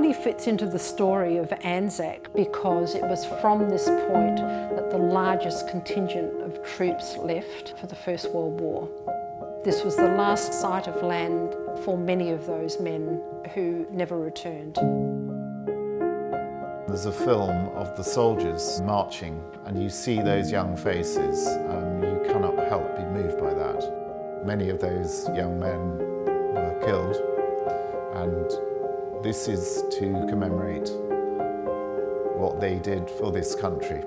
Albany fits into the story of Anzac because it was from this point that the largest contingent of troops left for the First World War. This was the last sight of land for many of those men who never returned. There's a film of the soldiers marching and you see those young faces. You cannot help be moved by that. Many of those young men were killed, and this is to commemorate what they did for this country.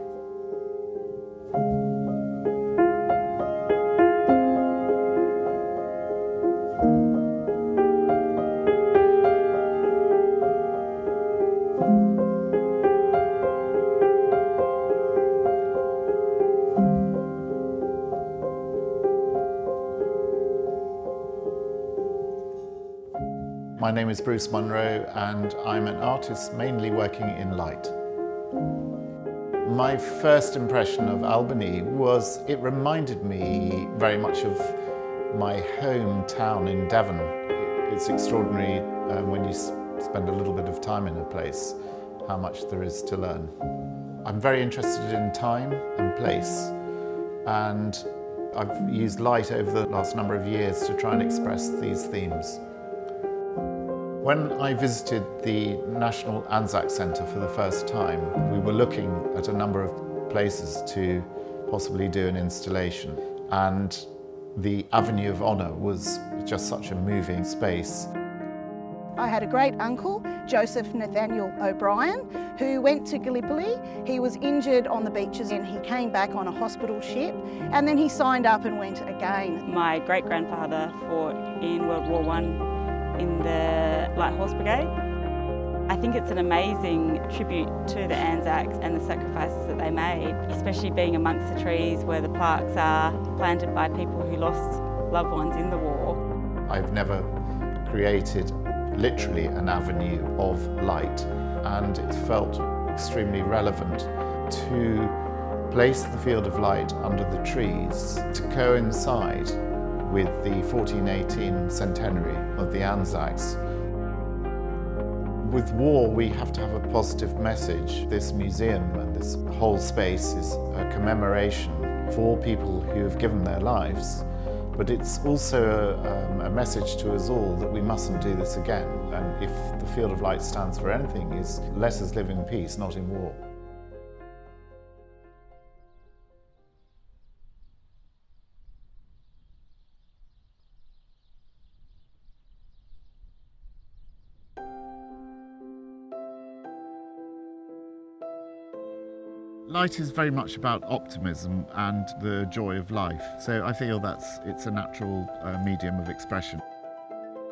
My name is Bruce Munro and I'm an artist mainly working in light. My first impression of Albany was it reminded me very much of my hometown in Devon. It's extraordinary when you spend a little bit of time in a place how much there is to learn. I'm very interested in time and place, and I've used light over the last number of years to try and express these themes. When I visited the National Anzac Centre for the first time, we were looking at a number of places to possibly do an installation, and the Avenue of Honour was just such a moving space. I had a great uncle, Joseph Nathaniel O'Brien, who went to Gallipoli. He was injured on the beaches and he came back on a hospital ship, and then he signed up and went again. My great-grandfather fought in World War I in the Light Horse Brigade. I think it's an amazing tribute to the Anzacs and the sacrifices that they made, especially being amongst the trees where the plaques are planted by people who lost loved ones in the war. I've never created literally an avenue of light, and it felt extremely relevant to place the field of light under the trees to coincide with the 1418 centenary of the Anzacs. With war, we have to have a positive message. This museum and this whole space is a commemoration for people who have given their lives, but it's also a message to us all that we mustn't do this again. And if the field of light stands for anything, is let us live in peace, not in war. Light is very much about optimism and the joy of life, so I feel it's a natural medium of expression.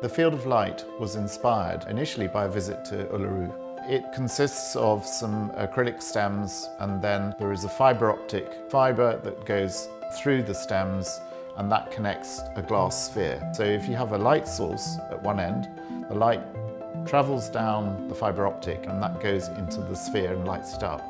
The Field of Light was inspired initially by a visit to Uluru. It consists of some acrylic stems, and then there is a fibre optic fibre that goes through the stems, and that connects a glass sphere. So if you have a light source at one end, the light travels down the fibre optic and that goes into the sphere and lights it up.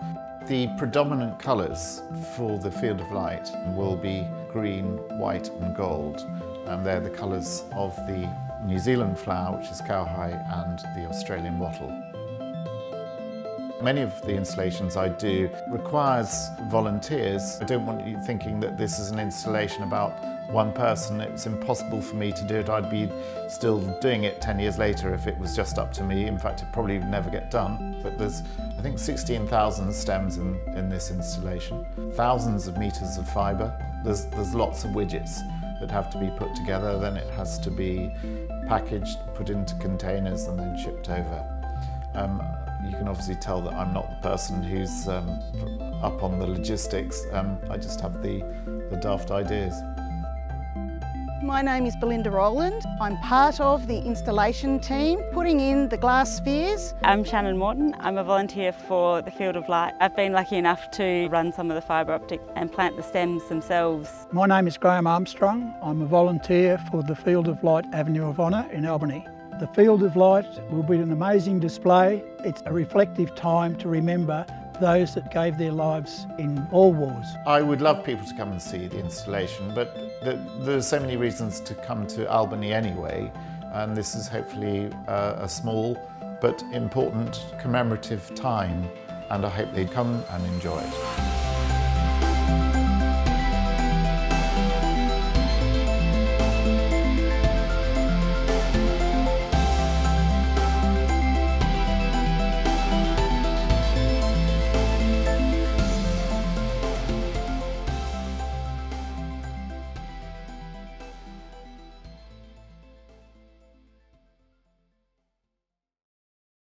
The predominant colours for the Field of Light will be green, white and gold, and they're the colours of the New Zealand flower, which is cowhide, and the Australian wattle. Many of the installations I do requires volunteers. I don't want you thinking that this is an installation about one person. It's impossible for me to do it. I'd be still doing it 10 years later if it was just up to me. In fact, it probably would never get done. But there's, I think, 16,000 stems in this installation, thousands of metres of fibre. There's lots of widgets that have to be put together. Then it has to be packaged, put into containers and then shipped over. You can obviously tell that I'm not the person who's up on the logistics. I just have the daft ideas. My name is Belinda Rowland. I'm part of the installation team putting in the glass spheres. I'm Shannon Morton. I'm a volunteer for the Field of Light. I've been lucky enough to run some of the fibre optic and plant the stems themselves. My name is Graham Armstrong. I'm a volunteer for the Field of Light Avenue of Honour in Albany. The Field of Light will be an amazing display. It's a reflective time to remember those that gave their lives in all wars. I would love people to come and see the installation, but there are so many reasons to come to Albany anyway, and this is hopefully a small but important commemorative time, and I hope they'd come and enjoy it.